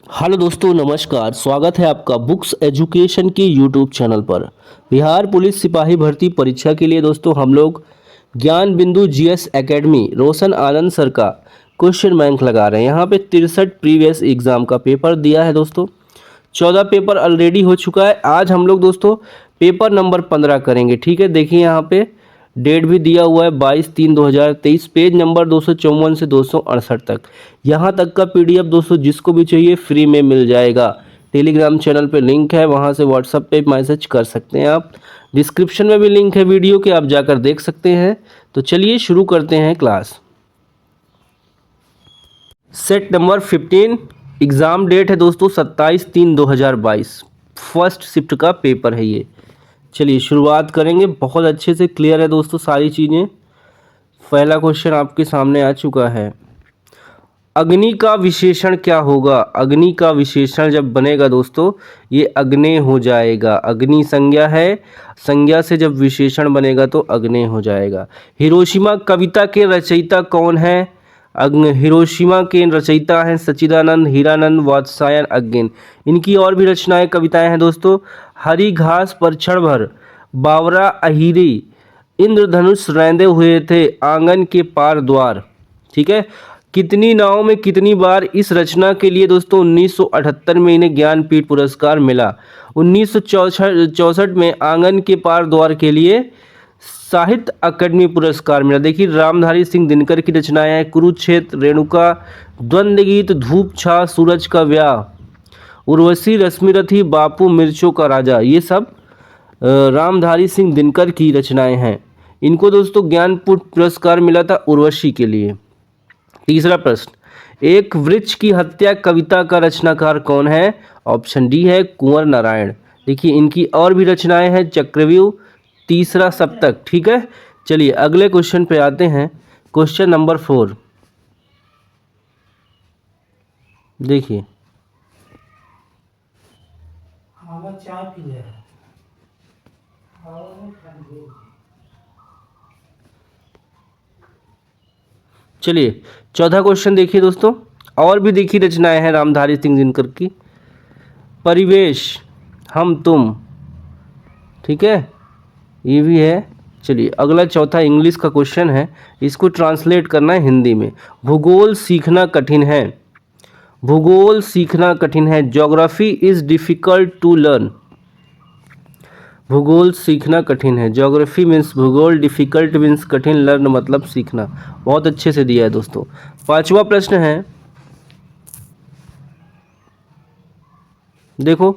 Hello दोस्तों, नमस्कार। स्वागत है आपका बुक्स एजुकेशन के यूट्यूब चैनल पर। बिहार पुलिस सिपाही भर्ती परीक्षा के लिए दोस्तों हम लोग ज्ञान बिंदु जीएस एकेडमी रोशन आनंद सर का क्वेश्चन बैंक लगा रहे हैं। यहाँ पे 63 प्रीवियस एग्जाम का पेपर दिया है दोस्तों। 14 पेपर ऑलरेडी हो चुका है। आज हम लोग दोस्तों पेपर नंबर 15 करेंगे। ठीक है, देखिए यहाँ पे डेट भी दिया हुआ है 22/3/2023। पेज नंबर 254 से 268 तक। यहाँ तक का पीडीएफ दोस्तों जिसको भी चाहिए फ्री में मिल जाएगा। टेलीग्राम चैनल पे लिंक है, वहाँ से व्हाट्सएप पे मैसेज कर सकते हैं आप। डिस्क्रिप्शन में भी लिंक है वीडियो के, आप जाकर देख सकते हैं। तो चलिए शुरू करते हैं class. Set number 15 exam date है दोस्तों 27/3/2022। फर्स्ट शिफ्ट का पेपर है ये। चलिए शुरुआत करेंगे। बहुत अच्छे से क्लियर है दोस्तों सारी चीज़ें। पहला क्वेश्चन आपके सामने आ चुका है। अग्नि का विशेषण क्या होगा? अग्नि का विशेषण जब बनेगा दोस्तों ये अग्नेय हो जाएगा। अग्नि संज्ञा है, संज्ञा से जब विशेषण बनेगा तो अग्नेय हो जाएगा। हिरोशिमा कविता के रचयिता कौन है? हिरोशिमा के रचयिता हैं सच्चिदानंद, हीरानंद, वात्स्यायन, अज्ञेन। इनकी और भी रचनाएं कविताएं हैं दोस्तों। हरी घास पर क्षण भर बावरा अहिरी इंद्रधनुष रैंदे हुए थे आंगन के पार द्वार। ठीक है, कितनी नाव में कितनी बार इस रचना के लिए दोस्तों 1978 में इन्हें ज्ञानपीठ पुरस्कार मिला। 1964 में आंगन के पार द्वार के लिए साहित्य अकादमी पुरस्कार मिला। देखिए रामधारी सिंह दिनकर की रचनाएं हैं। कुरुक्षेत्र, रेणुका, द्वंद्व गीत, धूप छा, सूरज का व्याह, उर्वशी, रश्मिरथी, बापू, मिर्चों का राजा, ये सब रामधारी सिंह दिनकर की रचनाएं हैं। इनको दोस्तों ज्ञानपीठ पुरस्कार मिला था उर्वशी के लिए। तीसरा प्रश्न, एक वृक्ष की हत्या कविता का रचनाकार कौन है? ऑप्शन डी है कुंवर नारायण। देखिए इनकी और भी रचनाएं हैं। चक्रव्यूह, तीसरा सप्तक। ठीक है, चलिए अगले क्वेश्चन पे आते हैं। क्वेश्चन नंबर 4 देखिए। चलिए चौथा क्वेश्चन देखिए दोस्तों। और भी देखिए रचनाएं हैं रामधारी सिंह दिनकर की। परिवेश, हम तुम, ठीक है, ये भी है। चलिए अगला चौथा इंग्लिश का क्वेश्चन है, इसको ट्रांसलेट करना है हिंदी में। भूगोल सीखना कठिन है। भूगोल सीखना कठिन है। Geography is difficult to learn. भूगोल सीखना कठिन है। ज्योग्राफी मीन्स भूगोल, डिफिकल्ट मीन्स कठिन, लर्न मतलब सीखना। बहुत अच्छे से दिया है दोस्तों। पांचवा प्रश्न है, देखो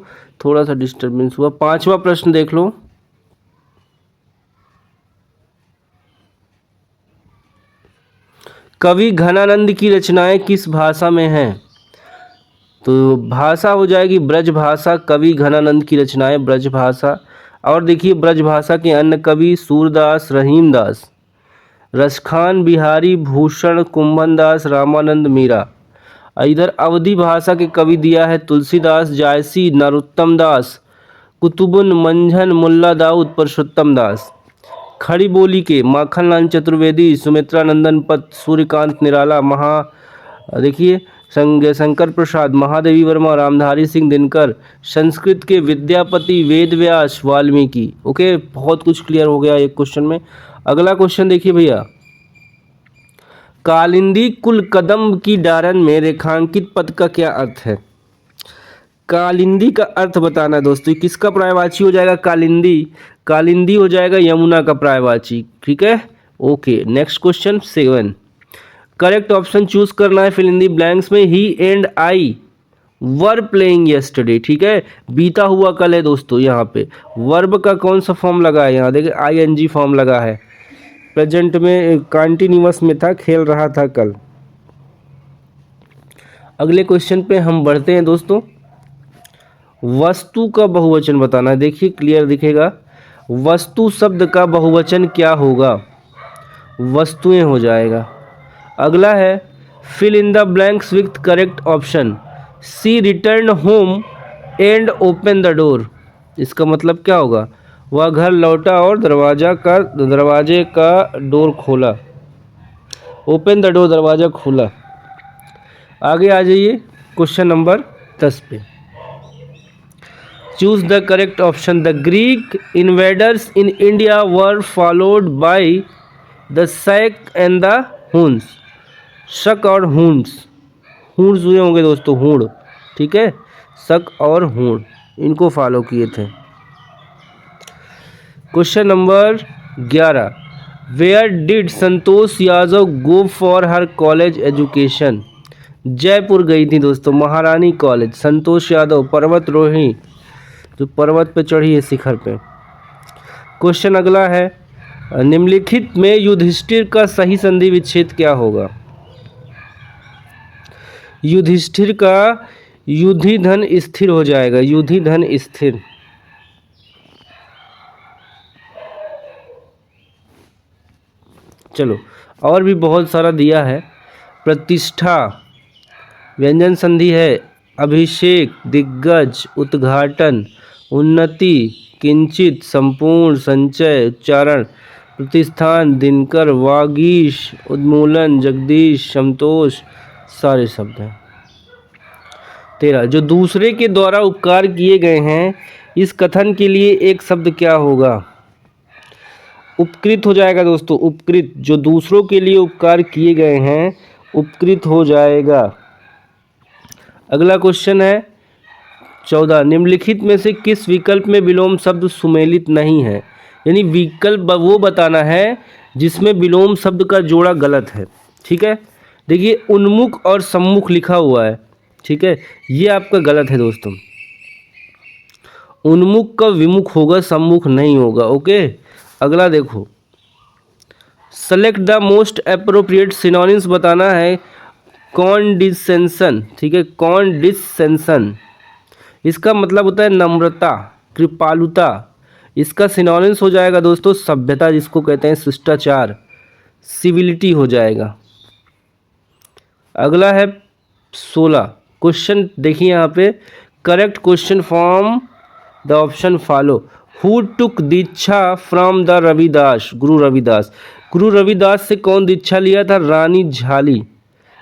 थोड़ा सा डिस्टर्बेंस हुआ। पांचवा प्रश्न देख लो। कवि घनानंद की रचनाएं किस भाषा में हैं? तो भाषा हो जाएगी ब्रज भाषा। कवि घनानंद की रचनाएं ब्रज भाषा। और देखिए ब्रज भाषा के अन्य कवि सूरदास, रहीमदास, रसखान, बिहारी भूषण, कुंभन दास, रामानंद, मीरा। इधर अवधी भाषा के कवि दिया है तुलसीदास, जायसी, नरोत्तम दास, कुतुबुन, मंझन, मुल्ला दाऊद, परसोत्तम दास। खड़ी बोली के माखनलाल चतुर्वेदी, सुमित्रा नंदन पत, सूर्यकांत निराला, देखिए शंकर प्रसाद, महादेवी वर्मा, रामधारी सिंह दिनकर। संस्कृत के विद्यापति, वेद व्यास, वाल्मीकि। ओके, बहुत कुछ क्लियर हो गया एक क्वेश्चन में। अगला क्वेश्चन देखिए भैया। कालिंदी कुल कदम की डारन में रेखांकित पद का क्या अर्थ है? कालिंदी का अर्थ बताना है दोस्तों। किसका पर्यायवाची हो जाएगा? कालिंदी। कालिंदी हो जाएगा यमुना का पर्यायवाची। ठीक है, okay. Next question 7। Correct option choose करना है फिल इन दी ब्लैंक्स में। He and I were playing yesterday. ठीक है, बीता हुआ कल है दोस्तों। यहाँ पे वर्ब का कौन सा फॉर्म लगा है? यहाँ देखिए आईएनजी फॉर्म लगा है। प्रेजेंट में कंटिन्यूअस में था, खेल रहा था कल। अगले क्वेश्चन पे हम बढ़ते हैं दोस्तों। वस्तु का बहुवचन बताना है। देखिए क्लियर दिखेगा। वस्तु शब्द का बहुवचन क्या होगा? वस्तुएं हो जाएगा। अगला है fill in the blanks with correct option. C return home and open the door. इसका मतलब क्या होगा? वह घर लौटा और दरवाजे का डोर खोला। ओपन द डोर, दरवाज़ा खोला। आगे आ जाइए क्वेश्चन नंबर 10 पे। Choose the correct option. The Greek invaders in India were followed by the शक एंड द हुन्स। शक और हुन्स, हूण हुए होंगे दोस्तों, हूण, ठीक है, शक और हूण, इनको फॉलो किए थे। Question number 11, where did Santosh Yadav go for her college education. Jaipur गई थी दोस्तों, महारानी कॉलेज। संतोष यादव पर्वतरोही, जो पर्वत पे चढ़ी है शिखर पे। क्वेश्चन अगला है, निम्नलिखित में युधिष्ठिर का सही संधि विच्छेद क्या होगा। युधिष्ठिर का युधि धन स्थिर हो जाएगा, युधि धन स्थिर। चलो और भी बहुत सारा दिया है। प्रतिष्ठा व्यंजन संधि है, अभिषेक, दिग्गज, उद्घाटन, उन्नति, किंचित, संपूर्ण, संचय, उच्चारण, प्रतिष्ठान, दिनकर, वागीश, उन्मूलन, जगदीश, संतोष, सारे शब्द हैं। 13, जो दूसरे के द्वारा उपकार किए गए हैं, इस कथन के लिए एक शब्द क्या होगा। उपकृत हो जाएगा दोस्तों, उपकृत, जो दूसरों के लिए उपकार किए गए हैं, उपकृत हो जाएगा। अगला क्वेश्चन है 14, निम्नलिखित में से किस विकल्प में विलोम शब्द सुमेलित नहीं है। यानी विकल्प वो बताना है जिसमें विलोम शब्द का जोड़ा गलत है, ठीक है। देखिए उन्मुख और सम्मुख लिखा हुआ है, ठीक है, ये आपका गलत है दोस्तों। उन्मुख का विमुख होगा, सम्मुख नहीं होगा, ओके। अगला देखो, select the most appropriate synonyms बताना है। कॉन्डिसेंशन, ठीक है, कॉन्डिसेंशन, इसका मतलब होता है नम्रता, कृपालुता। इसका सिनोनिम्स हो जाएगा दोस्तों सभ्यता, जिसको कहते हैं शिष्टाचार, सिविलिटी हो जाएगा। अगला है 16, क्वेश्चन देखिए यहाँ पे, correct question from the option follow. Who took Diksha from the Ravidas, Guru Ravidas. Guru Ravidas से कौन दीक्षा लिया था, रानी झाली,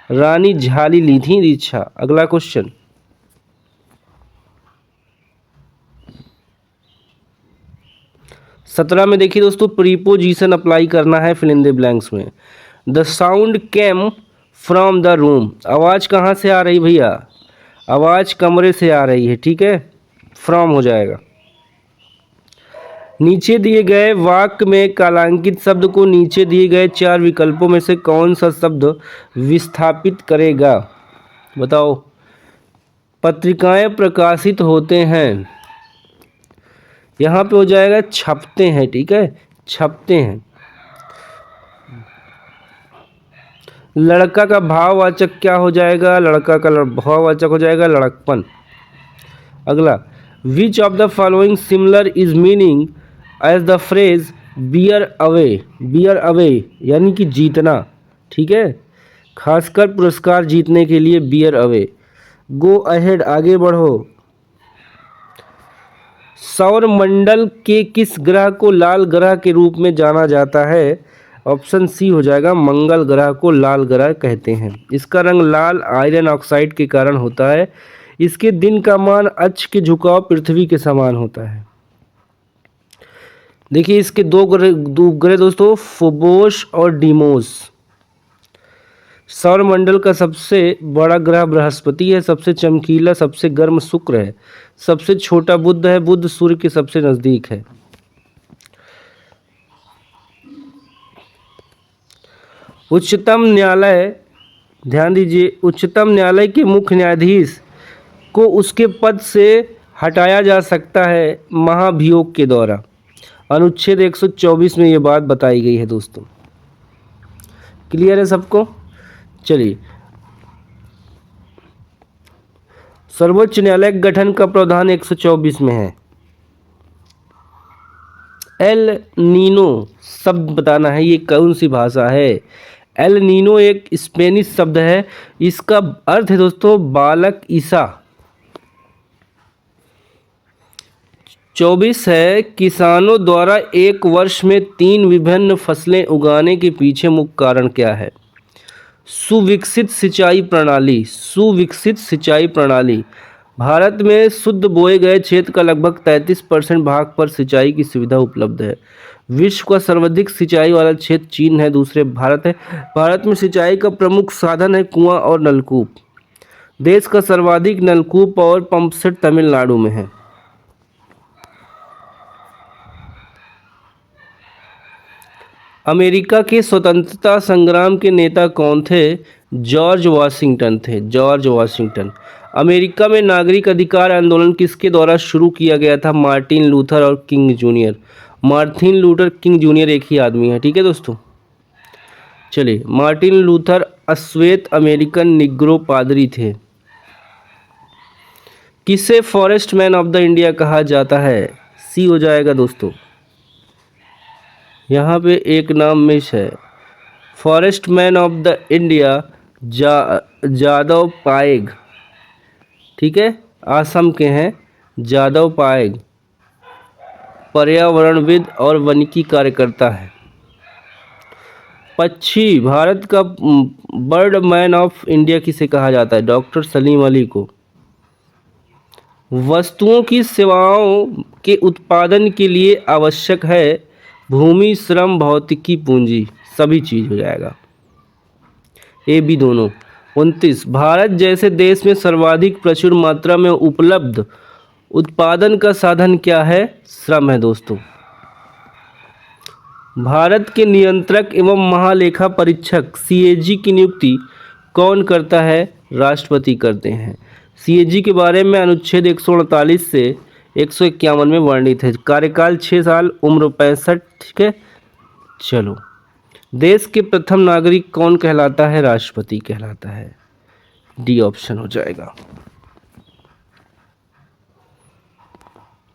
रानी झाली ली थी दीक्षा। अगला क्वेश्चन, सत्रह में देखिए दोस्तों, प्रीपोजिशन अप्लाई करना है फिल इन द ब्लैंक्स में। The sound came from the room, आवाज़ कहाँ से आ रही भैया, आवाज़ कमरे से आ रही है, ठीक है, फ्रॉम हो जाएगा। नीचे दिए गए वाक्य में कालांकित शब्द को नीचे दिए गए 4 विकल्पों में से कौन सा शब्द विस्थापित करेगा, बताओ। पत्रिकाएं प्रकाशित होते हैं, यहाँ पे हो जाएगा छपते हैं, ठीक है, छपते हैं। लड़का का भाववाचक क्या हो जाएगा, लड़का का भाववाचक हो जाएगा लड़कपन। अगला, which of the following similar is meaning as the phrase bear away, bear away यानी कि जीतना, ठीक है, खासकर पुरस्कार जीतने के लिए बियर अवे। गो अहेड, आगे बढ़ो। सौर मंडल के किस ग्रह को लाल ग्रह के रूप में जाना जाता है, ऑप्शन सी हो जाएगा, मंगल ग्रह को लाल ग्रह कहते हैं। इसका रंग लाल आयरन ऑक्साइड के कारण होता है। इसके दिन का मान अक्ष के झुकाव पृथ्वी के समान होता है। देखिए इसके दो ग्रह दोस्तों, फोबोस और डीमोस। सौरमंडल का सबसे बड़ा ग्रह बृहस्पति है, सबसे चमकीला सबसे गर्म शुक्र है, सबसे छोटा बुध है, बुध सूर्य के सबसे नजदीक है। उच्चतम न्यायालय, ध्यान दीजिए, उच्चतम न्यायालय के मुख्य न्यायाधीश को उसके पद से हटाया जा सकता है महाभियोग के द्वारा। अनुच्छेद 124 में ये बात बताई गई है दोस्तों। क्लियर है सबको। चलिए, सर्वोच्च न्यायालय गठन का प्रावधान 124 में है। एल नीनो शब्द बताना है, ये कौन सी भाषा है। एल नीनो एक स्पेनिश शब्द है, इसका अर्थ है दोस्तों बालक ईसा। 24 है, किसानों द्वारा एक वर्ष में 3 विभिन्न फसलें उगाने के पीछे मुख्य कारण क्या है। सुविकसित सिंचाई प्रणाली, सुविकसित सिंचाई प्रणाली। भारत में शुद्ध बोए गए क्षेत्र का लगभग 33% भाग पर सिंचाई की सुविधा उपलब्ध है। विश्व का सर्वाधिक सिंचाई वाला क्षेत्र चीन है, दूसरे भारत है। भारत में सिंचाई का प्रमुख साधन है कुआं और नलकूप। देश का सर्वाधिक नलकूप और पंपसेट तमिलनाडु में है। अमेरिका के स्वतंत्रता संग्राम के नेता कौन थे? जॉर्ज वाशिंगटन थे, जॉर्ज वाशिंगटन। अमेरिका में नागरिक अधिकार आंदोलन किसके द्वारा शुरू किया गया था? मार्टिन लूथर और king junior. Martin Luther, king junior एक ही आदमी है, ठीक है दोस्तों। चलिए, मार्टिन लूथर अश्वेत अमेरिकन निग्रो पादरी थे। किसे forest man of the India कहा जाता है? सी हो जाएगा दोस्तों। यहाँ पे एक नाम मिस है। Forest man of the India Jadav Payeng, ठीक है, असम के हैं जादव पायेग। पर्यावरणविद और वनिकी कार्यकर्ता है। पक्षी भारत का बर्ड मैन ऑफ इंडिया किसे कहा जाता है? डॉक्टर सलीम अली को। वस्तुओं की सेवाओं के उत्पादन के लिए आवश्यक है भूमि, श्रम, भौतिकी, पूंजी। सभी चीज हो जाएगा, ए बी दोनों। 29, भारत जैसे देश में सर्वाधिक प्रचुर मात्रा में उपलब्ध उत्पादन का साधन क्या है? श्रम है दोस्तों। भारत के नियंत्रक एवं महालेखा परीक्षक सीएजी की नियुक्ति कौन करता है? राष्ट्रपति करते हैं। सीएजी के बारे में अनुच्छेद 148 से 151 में वर्णित है। कार्यकाल 6 साल, उम्र 65, ठीक है। चलो, देश के प्रथम नागरिक कौन कहलाता है? राष्ट्रपति कहलाता है। डी ऑप्शन हो जाएगा।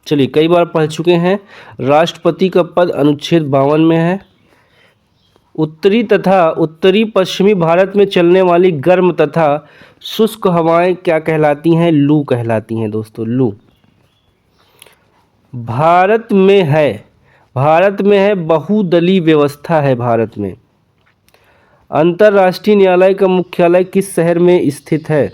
चलिए, कई बार पढ़ चुके हैं। राष्ट्रपति का पद अनुच्छेद 52 में है। उत्तरी तथा उत्तरी पश्चिमी भारत में चलने वाली गर्म तथा शुष्क हवाएं क्या कहलाती हैं? लू कहलाती हैं दोस्तों, लू। भारत में है बहुदलीय व्यवस्था है भारत में। अंतर्राष्ट्रीय न्यायालय का मुख्यालय किस शहर में स्थित है?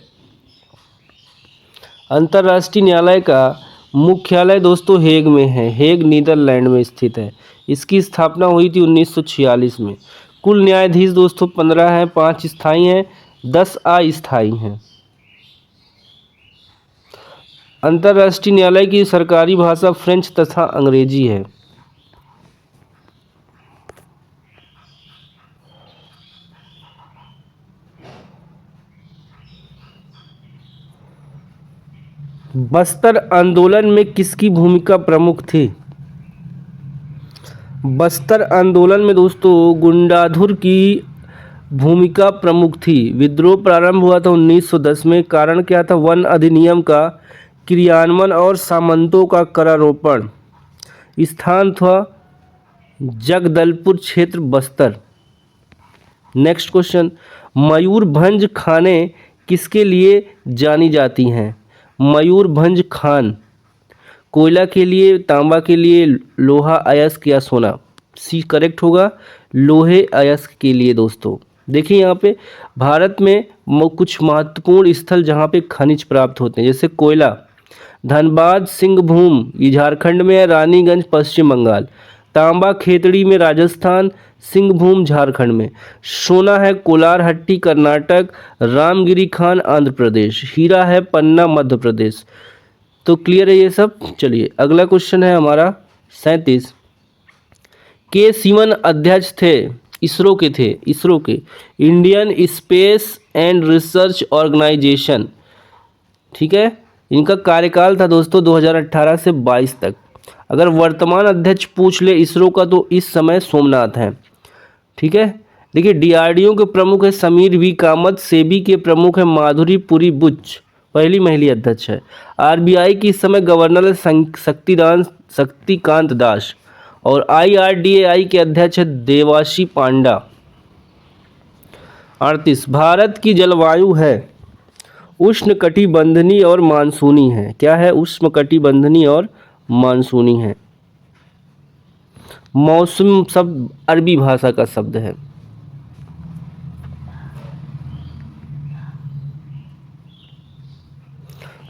अंतर्राष्ट्रीय न्यायालय का मुख्यालय दोस्तों हेग में है। हेग नीदरलैंड में स्थित है। इसकी स्थापना हुई थी 1946 में। कुल न्यायाधीश दोस्तों 15 हैं, 5 स्थायी हैं, 10 अस्थायी हैं। अंतर्राष्ट्रीय न्यायालय की सरकारी भाषा फ्रेंच तथा अंग्रेजी है। बस्तर आंदोलन में किसकी भूमिका प्रमुख थी? बस्तर आंदोलन में दोस्तों गुंडाधुर की भूमिका प्रमुख थी। विद्रोह प्रारंभ हुआ था 1910 में। कारण क्या था? वन अधिनियम का क्रियान्वयन और सामंतों का करारोपण। स्थान था जगदलपुर क्षेत्र, बस्तर। नेक्स्ट क्वेश्चन, मयूरभंज खानें किसके लिए जानी जाती हैं? मयूरभंज खान कोयला के लिए, तांबा के लिए, लोहा अयस्क या सोना। सी करेक्ट होगा, लोहे अयस्क के लिए दोस्तों। देखिए यहाँ पे भारत में कुछ महत्वपूर्ण स्थल जहाँ पे खनिज प्राप्त होते हैं, जैसे कोयला धनबाद सिंहभूम ये झारखंड में है, रानीगंज पश्चिम बंगाल। तांबा खेतड़ी में राजस्थान, सिंहभूम झारखंड में। सोना है कोलारहट्टी कर्नाटक, रामगिरी खान आंध्र प्रदेश। हीरा है पन्ना मध्य प्रदेश। तो क्लियर है ये सब। चलिए, अगला क्वेश्चन है हमारा 37। के सिवन अध्यक्ष थे, इसरो के थे, इसरो के, Indian space and research organisation, ठीक है। इनका कार्यकाल था दोस्तों 2018 से 22 तक। अगर वर्तमान अध्यक्ष पूछ ले इसरो का तो इस समय सोमनाथ हैं, ठीक है। देखिए, डीआरडीओ के प्रमुख है समीर वी कामत, सेबी के प्रमुख है माधुरी पुरी बुच, पहली महिला अध्यक्ष है। आरबीआई की इस समय गवर्नर शक्तिकांत दास और आईआरडीएआई के अध्यक्ष है देवाशी पांडा। 38, भारत की जलवायु है उष्णकटिबंधीय और मानसूनी है। क्या है? उष्णकटिबंधीय और मानसूनी है। मौसम शब्द अरबी भाषा का शब्द है।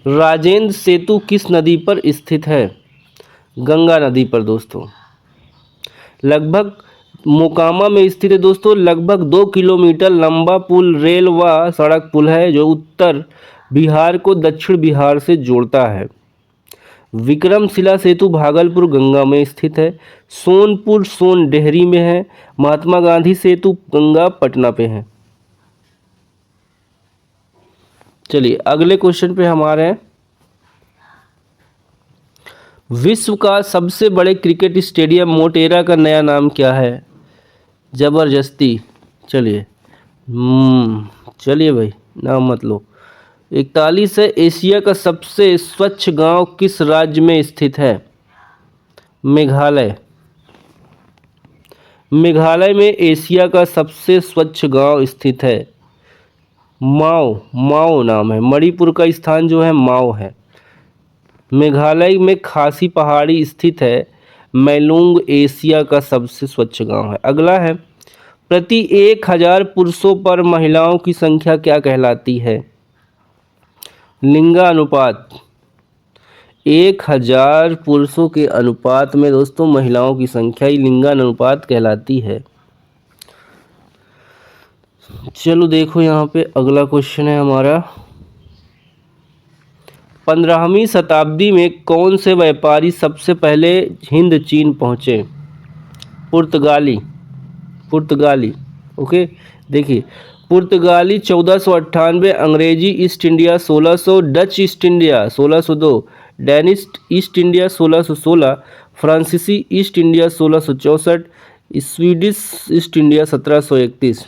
राजेंद्र सेतु किस नदी पर स्थित है? गंगा नदी पर दोस्तों। लगभग मोकामा में स्थित है दोस्तों। लगभग 2 किलोमीटर लंबा पुल रेल व सड़क पुल है जो उत्तर बिहार को दक्षिण बिहार से जोड़ता है। विक्रमशिला सेतु भागलपुर गंगा में स्थित है। सोनपुर सोन डेहरी में है। महात्मा गांधी सेतु गंगा पटना पे है। चलिए अगले क्वेश्चन पे हम आ रहे हैं। विश्व का सबसे बड़े क्रिकेट स्टेडियम मोटेरा का नया नाम क्या है? जबरदस्ती। चलिए चलिए भाई नाम मत लो। 41 है। एशिया का सबसे स्वच्छ गांव किस राज्य में स्थित है? मेघालय। मेघालय में एशिया का सबसे स्वच्छ गांव स्थित है। माओ। माओ नाम है। मणिपुर का स्थान जो है माओ है। मेघालय में खासी पहाड़ी स्थित है। मैलुंग एशिया का सबसे स्वच्छ गांव है। अगला है, प्रति 1000 पुरुषों पर महिलाओं की संख्या क्या कहलाती है? लिंगानुपात। 1000 पुरुषों के अनुपात में दोस्तों महिलाओं की संख्या ही लिंगानुपात कहलाती है। चलो देखो यहाँ पे अगला क्वेश्चन है हमारा। 15वीं शताब्दी में कौन से व्यापारी सबसे पहले हिंद चीन पहुँचे? पुर्तगाली। पुर्तगाली। ओके देखिए, पुर्तगाली 1498, अंग्रेजी east India 1600, Dutch east India 1602, Danish east India 1616, फ्रांसीसी east India 1664, Swedish east India 1731।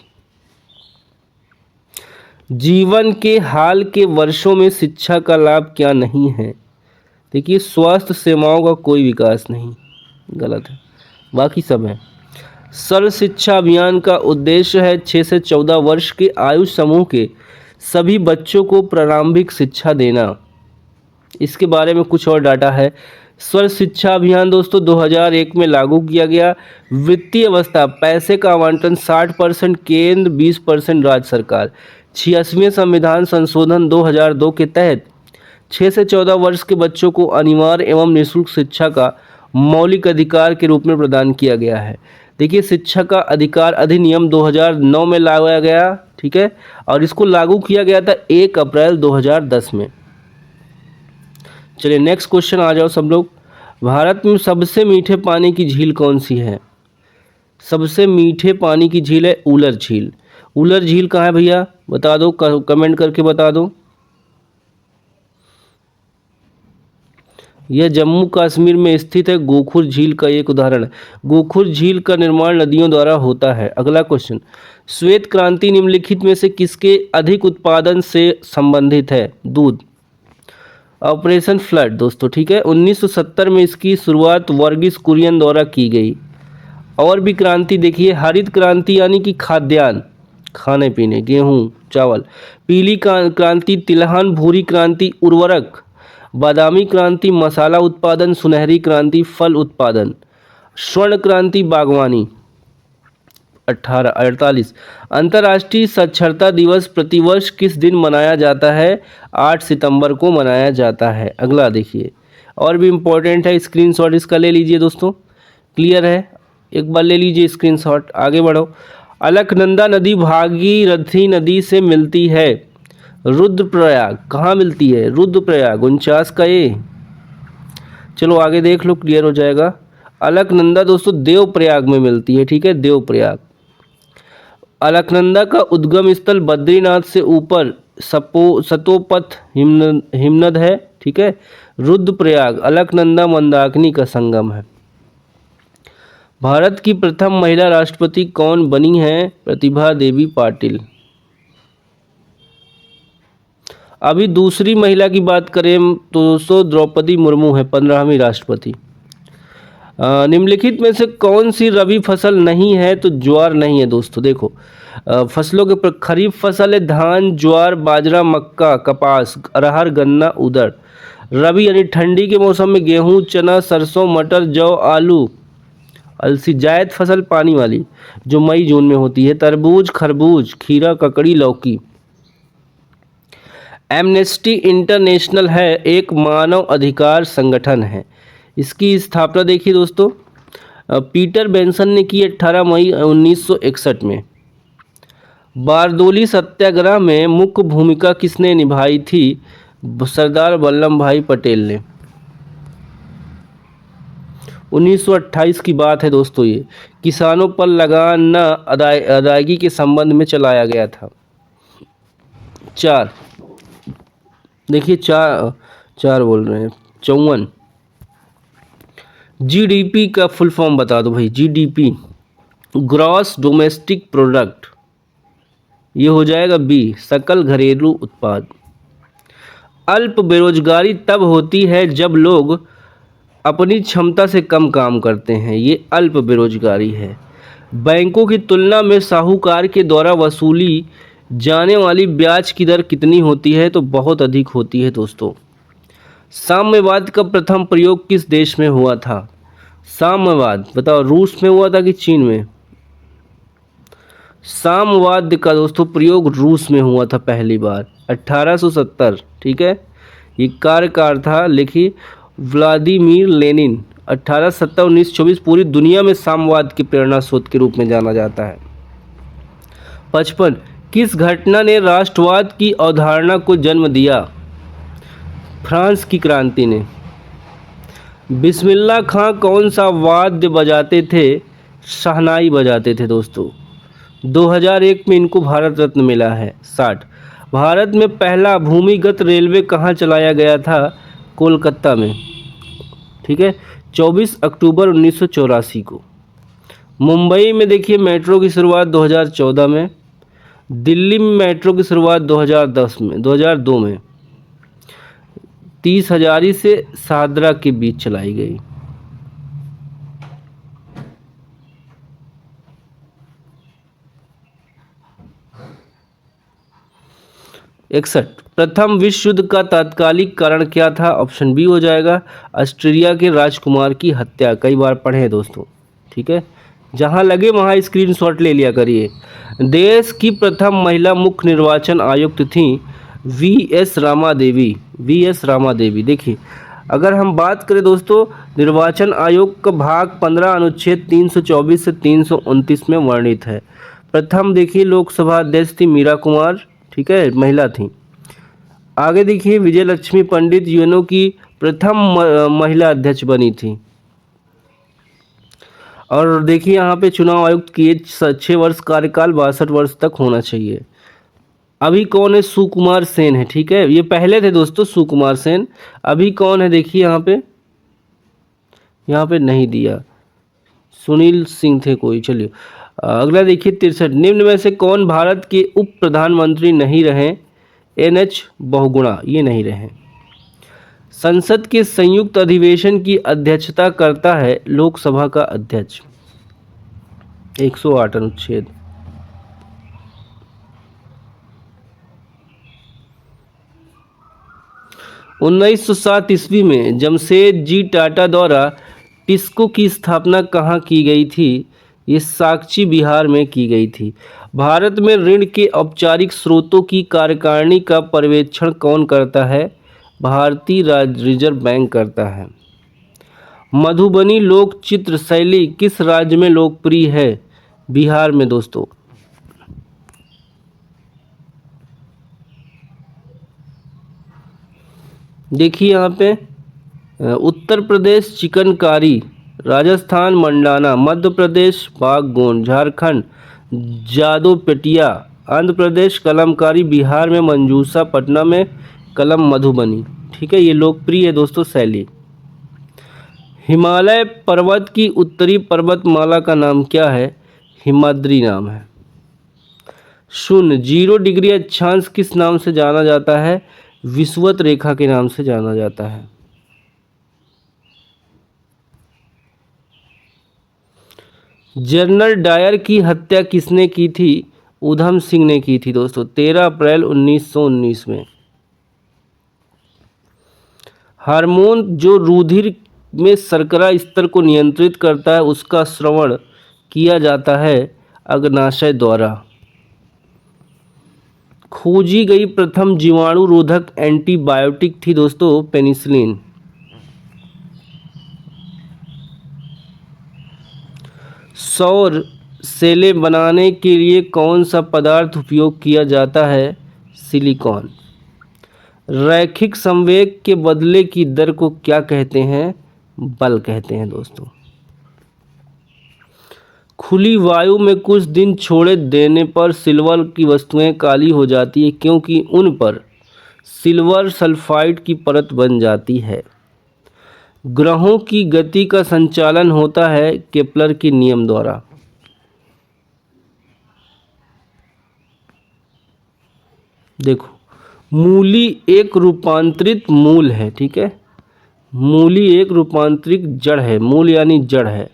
जीवन के हाल के वर्षों में शिक्षा का लाभ क्या नहीं है? देखिए, स्वास्थ्य सेवाओं का कोई विकास नहीं, गलत है, बाकी सब है। सर्व शिक्षा अभियान का उद्देश्य है 6 से 14 वर्ष के आयु समूह के सभी बच्चों को प्रारंभिक शिक्षा देना। इसके बारे में कुछ और डाटा है। सर्व शिक्षा अभियान दोस्तों 2001 में लागू किया गया। वित्तीय अवस्था, पैसे का आवंटन 60% केंद्र 20% राज्य सरकार। 86वें संविधान संशोधन 2002 के तहत 6 से 14 वर्ष के बच्चों को अनिवार्य एवं निःशुल्क शिक्षा का मौलिक अधिकार के रूप में प्रदान किया गया है। देखिए, शिक्षा का अधिकार अधिनियम 2009 में लाया गया, ठीक है, और इसको लागू किया गया था 1 अप्रैल 2010 में। चलिए नेक्स्ट क्वेश्चन आ जाओ सब लोग। भारत में सबसे मीठे पानी की झील कौन सी है? सबसे मीठे पानी की झील है उलर झील। उलर झील कहाँ है भैया, बता दो, कमेंट करके बता दो। यह जम्मू कश्मीर में स्थित है। गोखुर झील का एक उदाहरण है। गोखुर झील का निर्माण नदियों द्वारा होता है। अगला क्वेश्चन, श्वेत क्रांति निम्नलिखित में से किसके अधिक उत्पादन से संबंधित है? दूध। ऑपरेशन फ्लड दोस्तों, ठीक है, 1970 में इसकी शुरुआत वर्गीस कुरियन द्वारा की गई। और भी क्रांति देखिए, हरित क्रांति यानी कि खाद्यान्न, खाने पीने, गेहूँ चावल। पीली क्रांति तिलहन, भूरी क्रांति उर्वरक, बादामी क्रांति मसाला उत्पादन, सुनहरी क्रांति फल उत्पादन, स्वर्ण क्रांति बागवानी। 48 अंतर्राष्ट्रीय साक्षरता दिवस प्रतिवर्ष किस दिन मनाया जाता है? 8 सितंबर को मनाया जाता है। अगला देखिए, और भी इम्पोर्टेंट है, स्क्रीनशॉट इसका ले लीजिए दोस्तों, क्लियर है, एक बार ले लीजिए स्क्रीनशॉट। आगे बढ़ो। अलकनंदा नदी भागीरथी नदी से मिलती है। रुद्रप्रयाग कहाँ मिलती है? रुद्रप्रयाग 49 का ए। चलो आगे देख लो, क्लियर हो जाएगा। अलकनंदा दोस्तों देवप्रयाग में मिलती है, ठीक है, देवप्रयाग। अलकनंदा का उद्गम स्थल बद्रीनाथ से ऊपर सतोपथ हिमनद है, ठीक है। रुद्रप्रयाग अलकनंदा मंदाकिनी का संगम है। भारत की प्रथम महिला राष्ट्रपति कौन बनी है? प्रतिभा देवी पाटिल। अभी दूसरी महिला की बात करें तो दोस्तों द्रौपदी मुर्मू है 15वीं राष्ट्रपति। निम्नलिखित में से कौन सी रबी फसल नहीं है? तो ज्वार नहीं है दोस्तों। देखो फसलों के खरीफ फसल है धान, ज्वार, बाजरा, मक्का, कपास, अरहर, गन्ना, उड़द। रबी यानी ठंडी के मौसम में गेहूं, चना, सरसों, मटर, जौ, आलू, अलसी। जायद फसल पानी वाली जो मई जून में होती है। तरबूज, खरबूज, खीरा, ककड़ी, लौकी। एमनेस्टी इंटरनेशनल है एक मानव अधिकार संगठन है। इसकी स्थापना देखिए दोस्तों, पीटर बेंसन ने की 18 मई 1961 में। बारदोली सत्याग्रह में मुख्य भूमिका किसने निभाई थी? सरदार वल्लभ भाई पटेल ने। 1928 की बात है दोस्तों ये। किसानों पर लगान न अदायगी के संबंध में चलाया गया था। चार देखिए, चार चार बोल रहे हैं। 54 जीडीपी का फुल फॉर्म बता दो भाई। जीडीपी ग्रॉस डोमेस्टिक प्रोडक्ट, ये हो जाएगा बी, सकल घरेलू उत्पाद। अल्प बेरोजगारी तब होती है जब लोग अपनी क्षमता से कम काम करते हैं, ये अल्प बेरोजगारी है। बैंकों की तुलना में साहूकार के द्वारा वसूली जाने वाली ब्याज की दर कितनी होती है? तो बहुत अधिक होती है दोस्तों। साम्यवाद का प्रथम प्रयोग किस देश में हुआ था? साम्यवाद बताओ, रूस में हुआ था कि चीन में? साम्यवाद का दोस्तों प्रयोग रूस में हुआ था पहली बार 1870। ठीक है, ये कार्यकाल था, लिखिए व्लादिमीर लेनिन। 1870-1924 पूरी दुनिया में साम्यवाद की प्रेरणा स्रोत के रूप में जाना जाता है। 55 किस घटना ने राष्ट्रवाद की अवधारणा को जन्म दिया? फ्रांस की क्रांति ने। बिस्मिल्लाह खां कौन सा वाद्य बजाते थे? शहनाई बजाते थे दोस्तों। 2001 में इनको भारत रत्न मिला है। 60 भारत में पहला भूमिगत रेलवे कहाँ चलाया गया था? कोलकाता में। ठीक है, 24 अक्टूबर 1984 को। मुंबई में देखिए मेट्रो की शुरुआत 2014 में। दिल्ली में मेट्रो की शुरुआत 2002 में 30 हजारी से सादरा के बीच चलाई गई। इकसठ प्रथम विश्व युद्ध का तात्कालिक कारण क्या था? ऑप्शन बी हो जाएगा, ऑस्ट्रेलिया के राजकुमार की हत्या। कई बार पढ़े हैं दोस्तों। ठीक है, जहां लगे वहां स्क्रीनशॉट ले लिया करिए। देश की प्रथम महिला मुख्य निर्वाचन आयुक्त थी वी.एस. रामा देवी। वी.एस. रामा देवी। देखिए, अगर हम बात करें दोस्तों, निर्वाचन आयोग का भाग 15 अनुच्छेद 324 से 329 में वर्णित है। प्रथम देखिए लोकसभा अध्यक्ष थी मीरा कुमार। ठीक है, महिला थी। आगे देखिए विजय लक्ष्मी पंडित यूएनओ की प्रथम महिला अध्यक्ष बनी थी। और देखिए यहाँ पे चुनाव आयुक्त की 6 वर्ष कार्यकाल 62 वर्ष तक होना चाहिए। अभी कौन है? सुकुमार सेन है। ठीक है, ये पहले थे दोस्तों सुकुमार सेन। अभी कौन है देखिए यहाँ पे नहीं दिया, सुनील सिंह थे कोई। चलिए अगला देखिए 63 निम्न में से कौन भारत के उप प्रधानमंत्री नहीं रहे? एन.एच. बहुगुणा, ये नहीं रहे। संसद के संयुक्त अधिवेशन की अध्यक्षता करता है लोकसभा का अध्यक्ष। 108 अनुच्छेद। उन्नीस सौ 7 ईस्वी में जमशेद जी टाटा द्वारा टिस्को की स्थापना कहाँ की गई थी? ये साक्ची बिहार में की गई थी। भारत में ऋण के औपचारिक स्रोतों की कार्यकारिणी का पर्यवेक्षण कौन करता है? भारतीय रिजर्व बैंक करता है। मधुबनी लोक चित्र शैली किस राज्य में लोकप्रिय है? बिहार में दोस्तों। देखिए यहाँ पे उत्तर प्रदेश चिकनकारी, राजस्थान मंडाना, मध्य प्रदेश बागगोन, झारखंड जादोपेटिया, आंध्र प्रदेश कलमकारी, बिहार में मंजूसा, पटना में कलम मधुबनी। ठीक है, ये लोकप्रिय है दोस्तों शैली। हिमालय पर्वत की उत्तरी पर्वतमाला का नाम क्या है? हिमाद्री नाम है। 0 डिग्री अक्षांश किस नाम से जाना जाता है? विषुवत रेखा के नाम से जाना जाता है। जनरल डायर की हत्या किसने की थी? उधम सिंह ने की थी दोस्तों 13 अप्रैल 1919 में। हार्मोन जो रुधिर में शर्करा स्तर को नियंत्रित करता है उसका श्रवण किया जाता है अग्नाशय द्वारा। खोजी गई प्रथम जीवाणु रोधक एंटीबायोटिक थी दोस्तों पेनिसिलिन। सौर सेलें बनाने के लिए कौन सा पदार्थ उपयोग किया जाता है? सिलिकॉन। रैखिक संवेग के बदले की दर को क्या कहते हैं? बल कहते हैं दोस्तों। खुली वायु में कुछ दिन छोड़े देने पर सिल्वर की वस्तुएं काली हो जाती है क्योंकि उन पर सिल्वर सल्फाइड की परत बन जाती है। ग्रहों की गति का संचालन होता है केपलर के नियम द्वारा। देखो, मूली एक रूपांतरित मूल है, ठीक है। मूली एक रूपांतरित जड़ है। मूल यानी जड़ है।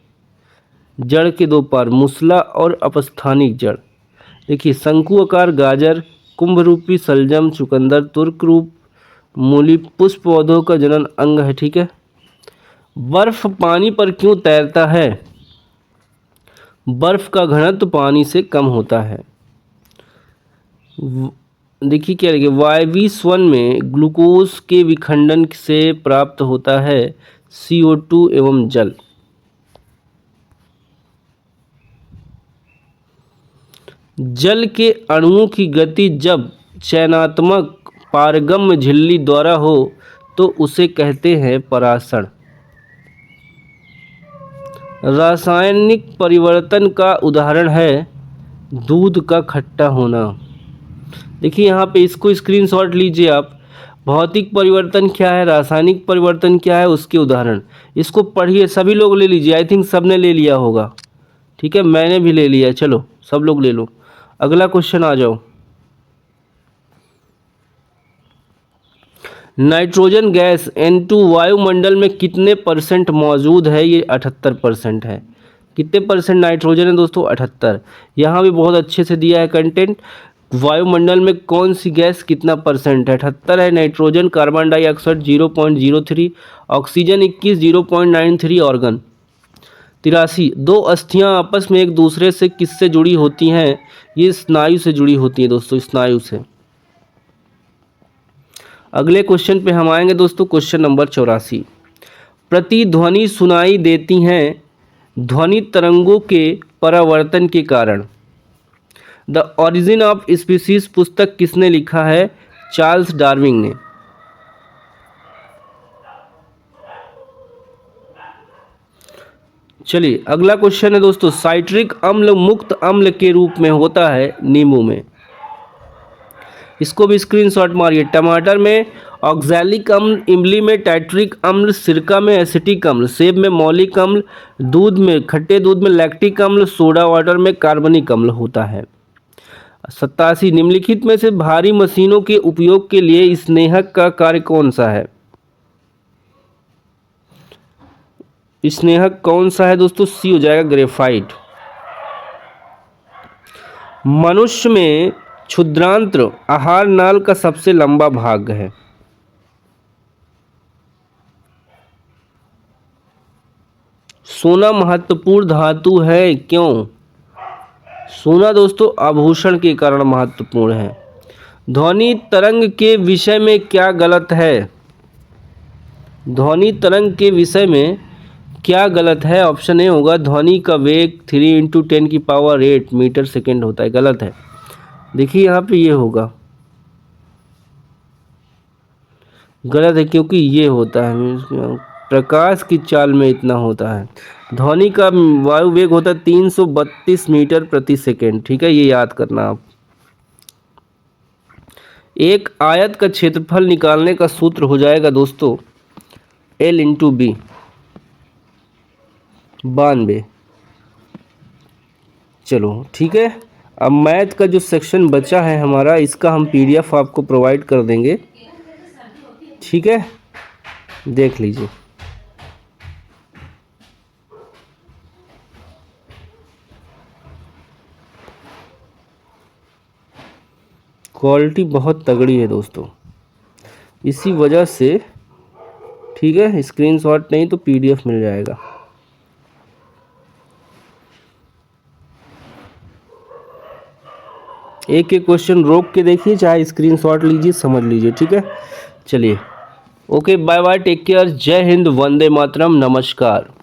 जड़ के दो पार मूसला और अपस्थानिक जड़। देखिए, शंकु आकार गाजर, कुंभ रूपी सलजम, चुकंदर, तुर्क रूप मूली पुष्प पौधों का जनन अंग है, ठीक है। बर्फ पानी पर क्यों तैरता है? बर्फ का घनत्व पानी से कम होता है। देखिए क्या लिखे, वायवी स्वन में ग्लूकोज के विखंडन से प्राप्त होता है CO2 एवं जल। जल के अणुओं की गति जब चयनात्मक पारगम्य झिल्ली द्वारा हो तो उसे कहते हैं परासरण। रासायनिक परिवर्तन का उदाहरण है दूध का खट्टा होना। देखिए यहाँ पे इसको स्क्रीनशॉट लीजिए आप। भौतिक परिवर्तन क्या है, रासायनिक परिवर्तन क्या है, उसके उदाहरण। इसको पढ़िए, सभी लोग ले लीजिए। आई थिंक सबने ले लिया होगा, ठीक है। मैंने भी ले लिया, चलो सब लोग ले लो। अगला क्वेश्चन आ जाओ। नाइट्रोजन गैस N2 वायुमंडल में कितने परसेंट मौजूद है? ये 78% है। कितने परसेंट नाइट्रोजन है दोस्तों? 78। यहाँ भी बहुत अच्छे से दिया है कंटेंट। वायुमंडल में कौन सी गैस कितना परसेंट है? 78 है nitrogen. Carbon dioxide 0.03, oxygen 21, 0.93, organ 83। दो अस्थियां आपस में एक दूसरे से किससे जुड़ी होती हैं? ये स्नायु से जुड़ी होती हैं दोस्तों, स्नायु से। अगले क्वेश्चन पे हम आएंगे दोस्तों, क्वेश्चन नंबर 84। प्रतिध्वनि सुनाई देती हैं ध्वनि तरंगों के परावर्तन के कारण। द ओरिजिन ऑफ स्पीसीज पुस्तक किसने लिखा है? चार्ल्स डार्विन ने। चलिए अगला क्वेश्चन है दोस्तों, साइट्रिक अम्ल मुक्त अम्ल के रूप में होता है नींबू में। इसको भी स्क्रीनशॉट मारिए। टमाटर में ऑक्सैलिक अम्ल, इमली में टाइट्रिक अम्ल, सिरका में एसिटिक अम्ल, सेब में मौलिक अम्ल, दूध में खट्टे दूध में लैक्टिक अम्ल, सोडा वाटर में कार्बनिक अम्ल होता है। 87 निम्नलिखित में से भारी मशीनों के उपयोग के लिए स्नेहक का कार्य कौन सा है? स्नेहक कौन सा है दोस्तों? सी हो जाएगा, ग्रेफाइट। मनुष्य में क्षुद्रांत्र आहार नाल का सबसे लंबा भाग है। सोना महत्वपूर्ण धातु है, क्यों? सोना दोस्तों आभूषण के कारण महत्वपूर्ण है। ध्वनि तरंग के विषय में क्या गलत है? ध्वनि तरंग के विषय में क्या गलत है? ऑप्शन ए होगा, ध्वनि का वेग 3 × 10⁸ मीटर सेकेंड होता है। गलत है। देखिए यहाँ पे ये होगा, गलत है क्योंकि ये होता है प्रकाश की चाल में इतना होता है। ध्वनि का वायु वेग होता है 332 मीटर प्रति सेकेंड, ठीक है। ये याद करना आप। एक आयत का क्षेत्रफल निकालने का सूत्र हो जाएगा दोस्तों L × B, 92। चलो ठीक है। अब मैथ का जो सेक्शन बचा है हमारा, इसका हम PDF आपको प्रोवाइड कर देंगे, ठीक है। देख लीजिए। क्वालिटी बहुत तगड़ी है दोस्तों, इसी वजह से, ठीक है। स्क्रीनशॉट नहीं तो PDF मिल जाएगा। एक एक क्वेश्चन रोक के देखिए, चाहे स्क्रीनशॉट लीजिए, समझ लीजिए, ठीक है। चलिए, okay, bye bye, take care, जय हिंद, वंदे मातरम, नमस्कार।